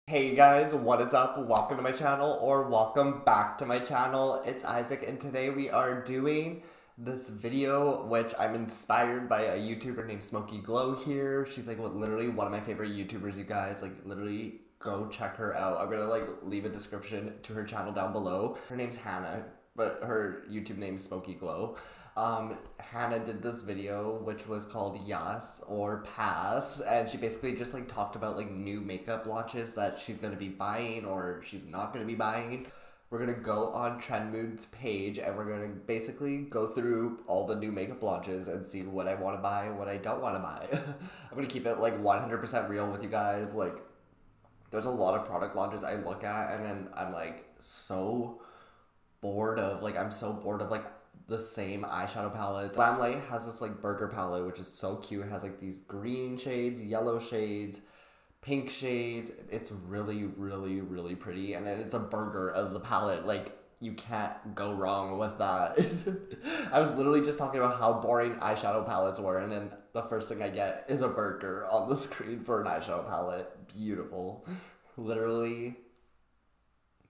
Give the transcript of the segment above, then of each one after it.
Hey guys, what is up? Welcome to my channel, or welcome back to my channel. It's Isaac, and today we are doing this video, which I'm inspired by a YouTuber named Smoky Glow here. She's like literally one of my favorite YouTubers, you guys. Like literally go check her out. I'm gonna leave a description to her channel down below. Her name's Hannah, but her YouTube name is Smoky Glow. Hannah did this video which was called Yes or Pass, and she basically just talked about new makeup launches that she's gonna be buying or she's not gonna be buying. We're gonna go on Trendmood's page and we're gonna basically go through all the new makeup launches and see what I want to buy and what I don't want to buy. I'm gonna keep it 100% real with you guys. There's a lot of product launches I look at and then I'm so bored of the same eyeshadow palettes. Glamlight has this burger palette, which is so cute. It has these green shades, yellow shades, pink shades. It's really, really, really pretty. And then it's a burger as the palette. You can't go wrong with that. I was literally just talking about how boring eyeshadow palettes were, and then the first thing I get is a burger on the screen for an eyeshadow palette. Beautiful. Literally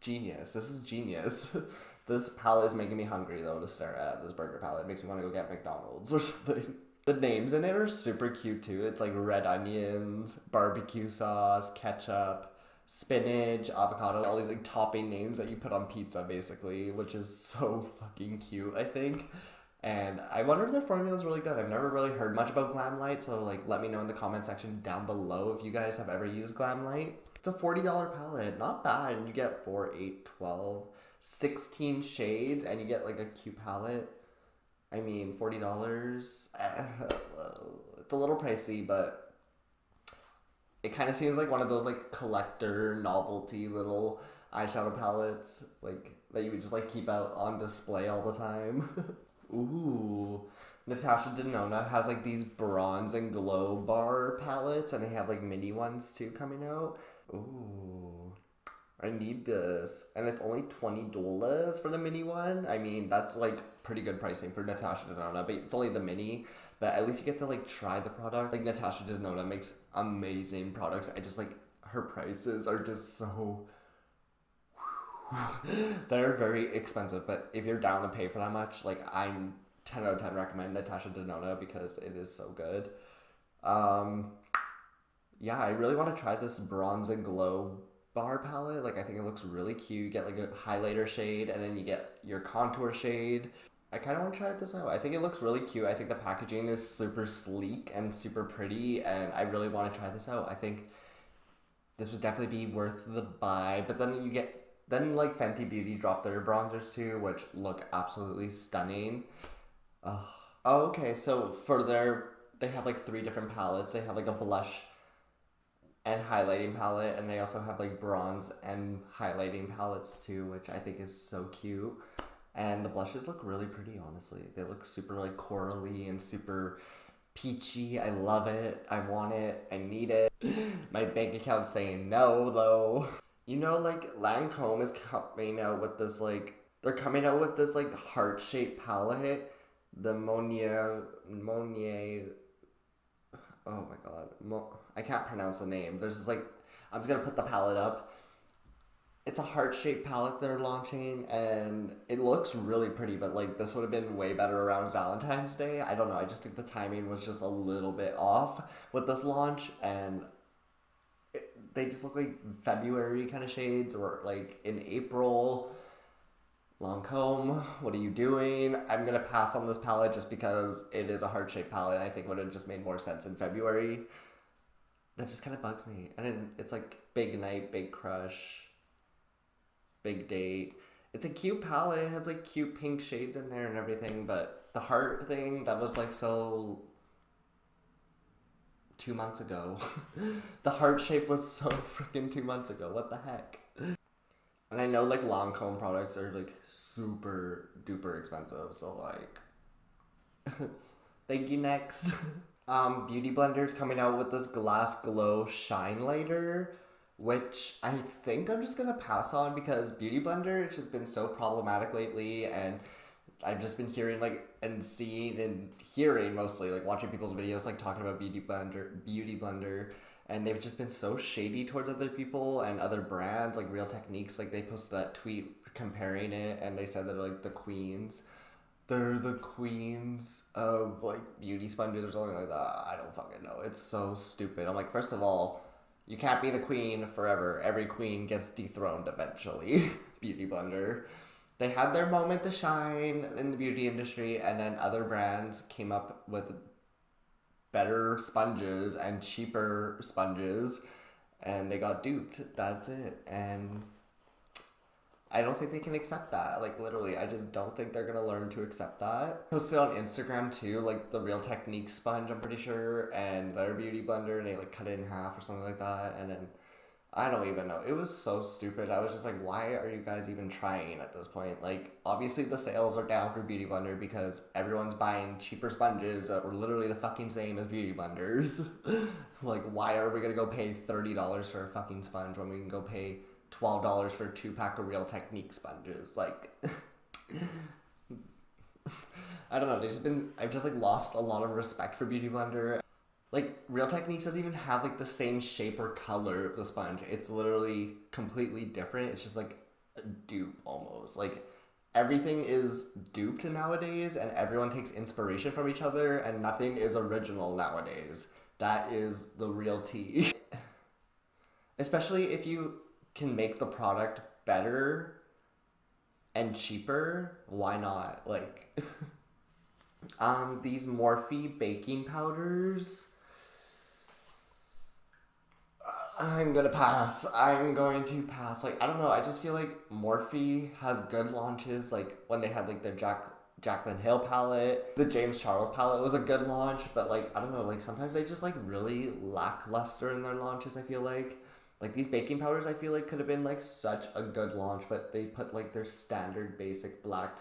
genius. This is genius. This palette is making me hungry though to stare at. This burger palette. It makes me want to go get McDonald's or something. The names in it are super cute too. It's red onions, barbecue sauce, ketchup, spinach, avocado, all these topping names that you put on pizza basically, which is so fucking cute, I think. And I wonder if their formula is really good. I've never really heard much about Glamlight, so let me know in the comment section down below if you guys have ever used Glamlight. It's a $40 palette, not bad, and you get 4, 8, 12, 16 shades, and you get a cute palette. I mean, $40, it's a little pricey, but it kind of seems like one of those collector novelty little eyeshadow palettes that you would just keep out on display all the time. Ooh, Natasha Denona has these bronze and glow bar palettes, and they have mini ones too coming out. Ooh, I need this. And it's only $20 for the mini one. I mean, that's pretty good pricing for Natasha Denona, but it's only the mini. But at least you get to try the product. Natasha Denona makes amazing products. I just her prices are just so they're very expensive, but if you're down to pay for that much, I'm 10 out of 10 recommend Natasha Denona because it is so good. Yeah, I really want to try this bronze and glow bar palette. I think it looks really cute. You get a highlighter shade and then you get your contour shade. I kind of want to try this out. I think it looks really cute. I think the packaging is super sleek and super pretty, and I really want to try this out. I think this would definitely be worth the buy, but then you get Fenty Beauty dropped their bronzers too, which look absolutely stunning. Oh, okay, so for they have 3 different palettes. They have a blush and highlighting palette, and they also have bronze and highlighting palettes too, which I think is so cute. And the blushes look really pretty, honestly. They look super corally and super peachy. I love it. I want it. I need it. My bank account's saying no though. You know, Lancome is coming out with this they're coming out with this heart-shaped palette. The Monier, oh my god, I can't pronounce the name. There's this I'm just gonna put the palette up. It's a heart-shaped palette they're launching, and it looks really pretty, but this would have been way better around Valentine's Day. I don't know, I just think the timing was just a little bit off with this launch, and they just look like February kind of shades, or in April. Lancome, what are you doing? I'm gonna pass on this palette just because it is a heart-shaped palette. I think would have just made more sense in February. That just kind of bugs me. And then it's big night, big crush, big date. It's a cute palette. It has cute pink shades in there and everything, but the heart thing, that was so 2 months ago. The heart shape was so freaking 2 months ago. What the heck? And I know Lancome products are super duper expensive, so thank you. Next. Beauty Blender's coming out with this Glass Glow Shine Lighter, which I think I'm just gonna pass on because Beauty Blender has just been so problematic lately, and I've just been hearing and seeing and hearing mostly watching people's videos talking about Beauty Blender and they've just been so shady towards other people and other brands, like Real Techniques. Like they posted that tweet comparing it, and they said that like the queens, they're the queens of like beauty sponges or something like that. I don't fucking know. It's so stupid. I'm like, first of all, you can't be the queen forever. Every queen gets dethroned eventually. Beauty blender. They had their moment to shine in the beauty industry, and then other brands came up with better sponges and cheaper sponges, and they got duped. That's it. And I don't think they can accept that. Like, literally, I just don't think they're gonna learn to accept that. Posted on Instagram too, like the Real Techniques sponge, I'm pretty sure, and their beauty blender, and they like cut it in half or something like that. And then I don't even know. It was so stupid. I was just like, why are you guys even trying at this point? Like, obviously the sales are down for beauty blender because everyone's buying cheaper sponges that were literally the fucking same as beauty blenders. Like, why are we gonna go pay $30 for a fucking sponge when we can go pay $12 for a 2-pack of Real Technique sponges? Like, I don't know. I've just like lost a lot of respect for beauty blender. Like, Real Techniques doesn't even have like the same shape or color of the sponge. It's literally completely different. It's just like a dupe almost. Like, everything is duped nowadays, and everyone takes inspiration from each other, and nothing is original nowadays. That is the real tea. Especially if you can make the product better and cheaper, why not? Like, these Morphe baking powders, I'm gonna pass. I'm going to pass. Like, I don't know. I just feel like Morphe has good launches. Like, when they had like their Jaclyn Hill palette, the James Charles palette was a good launch. But like, I don't know. Like, sometimes they just like really lackluster in their launches. I feel like these baking powders, I feel like could have been like such a good launch, but they put like their standard basic black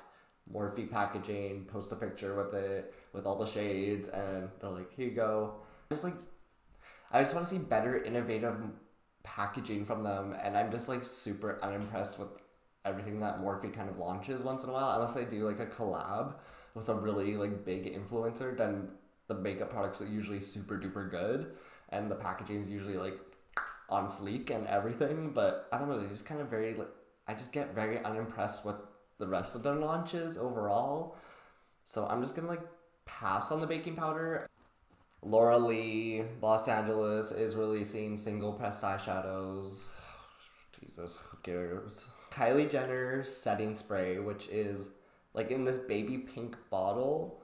Morphe packaging, post a picture with it with all the shades, and they're like, here you go. I just want to see better innovative packaging from them, and I'm just like super unimpressed with everything that Morphe kind of launches once in a while, unless they do like a collab with a really like big influencer. Then the makeup products are usually super duper good, and the packaging is usually like on fleek and everything. But I don't know, they just kind of very like, I just get very unimpressed with the rest of their launches overall. So I'm just gonna like pass on the baking powder. Laura Lee, Los Angeles, is releasing single pressed eyeshadows. Jesus, who cares? Kylie Jenner setting spray, which is like in this baby pink bottle,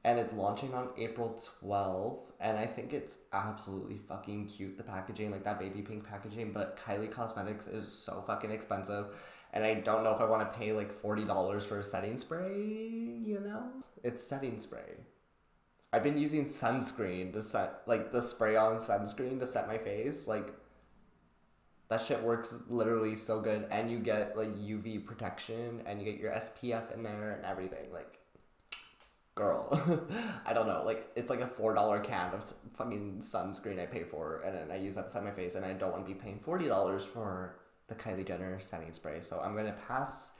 and it's launching on April 12th, and I think it's absolutely fucking cute, the packaging, like that baby pink packaging, but Kylie Cosmetics is so fucking expensive, and I don't know if I want to pay like $40 for a setting spray, you know? It's setting spray. I've been using sunscreen to set, like the spray-on sunscreen to set my face. Like, that shit works literally so good, and you get like UV protection, and you get your SPF in there and everything. Like, girl, I don't know. Like, it's like a $4 can of fucking sunscreen I pay for, and then I use that to set my face, and I don't want to be paying $40 for the Kylie Jenner setting spray. So I'm gonna pass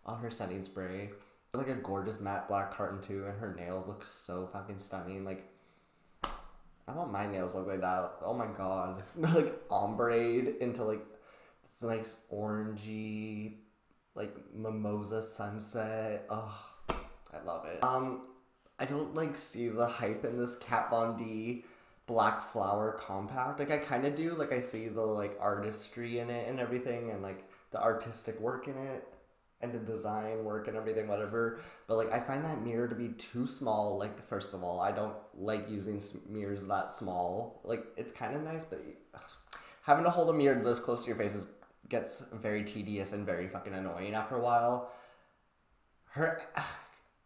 on her setting spray. Like a gorgeous matte black carton too, and her nails look so fucking stunning. Like, I want my nails to look like that. Oh my god. Like ombre into like this nice orangey like mimosa sunset. Oh, I love it. I don't like see the hype in this Kat Von D black flower compact. Like, I kind of do. Like, I see the like artistry in it and everything, and like the artistic work in it, and the design work and everything, whatever. But like, I find that mirror to be too small. Like, first of all, I don't like using mirrors that small. Like, it's kind of nice, but having to hold a mirror this close to your face gets very tedious and very fucking annoying after a while.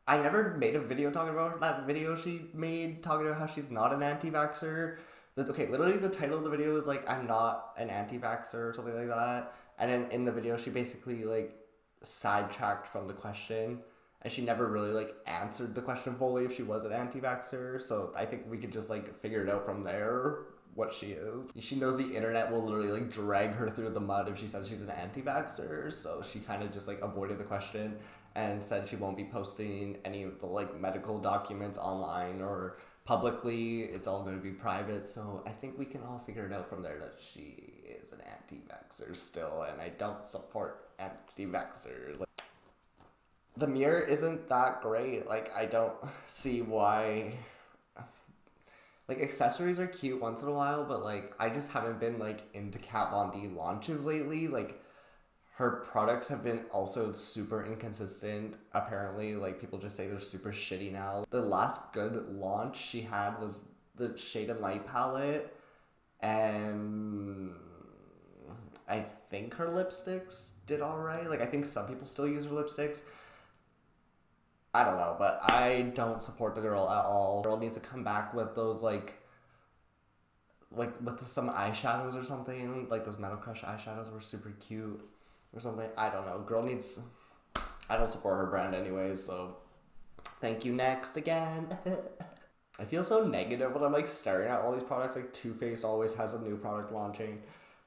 I never made a video talking about that video she made talking about how she's not an anti-vaxxer. Okay, literally the title of the video is like, I'm not an anti-vaxxer or something like that. And then in the video, she basically like sidetracked from the question, and she never really like answered the question fully if she was an anti-vaxxer. So I think we could just like figure it out from there what she is. She knows the internet will literally like drag her through the mud if she says she's an anti-vaxxer, so she kind of just like avoided the question and said she won't be posting any of the like medical documents online or publicly. It's all going to be private, so I think we can all figure it out from there that she is an anti-vaxxer still, and I don't support anti-vaxxers. Like, the mirror isn't that great. Like, I don't see why. Like, accessories are cute once in a while, but like, I just haven't been like into Kat Von D launches lately. Like, her products have been also super inconsistent. Apparently, like, people just say they're super shitty now. The last good launch she had was the Shade and Light palette, and I think her lipsticks did alright. Like, I think some people still use her lipsticks. I don't know, but I don't support the girl at all. The girl needs to come back with those, like with some eyeshadows or something. Like, those Metal Crush eyeshadows were super cute or something. I don't know. Girl needs... I don't support her brand anyways, so... Thank you, next again. I feel so negative when I'm, like, staring at all these products. Like, Too Faced always has a new product launching.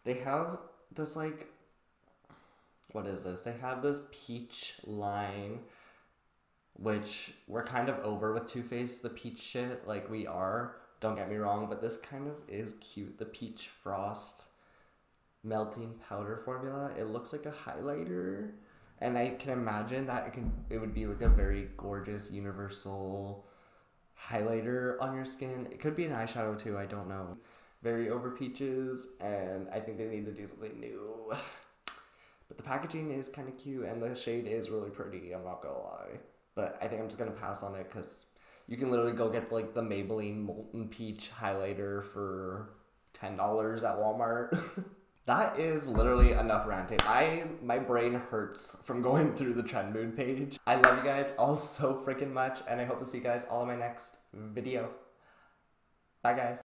They have this, like... What is this? They have this peach line, which we're kind of over with Too Faced, the peach shit. Like, we are. Don't get me wrong, but this kind of is cute. The Peach Frost melting powder formula. It looks like a highlighter, and I can imagine that it would be like a very gorgeous universal highlighter on your skin. It could be an eyeshadow too, I don't know. Very over peaches, and I think they need to do something new. But the packaging is kind of cute, and the shade is really pretty, I'm not gonna lie. But I think I'm just gonna pass on it because you can literally go get like the Maybelline Molten Peach highlighter for $10 at Walmart. That is literally enough ranting. My brain hurts from going through the Trend Mood page. I love you guys all so freaking much, and I hope to see you guys all in my next video. Bye, guys.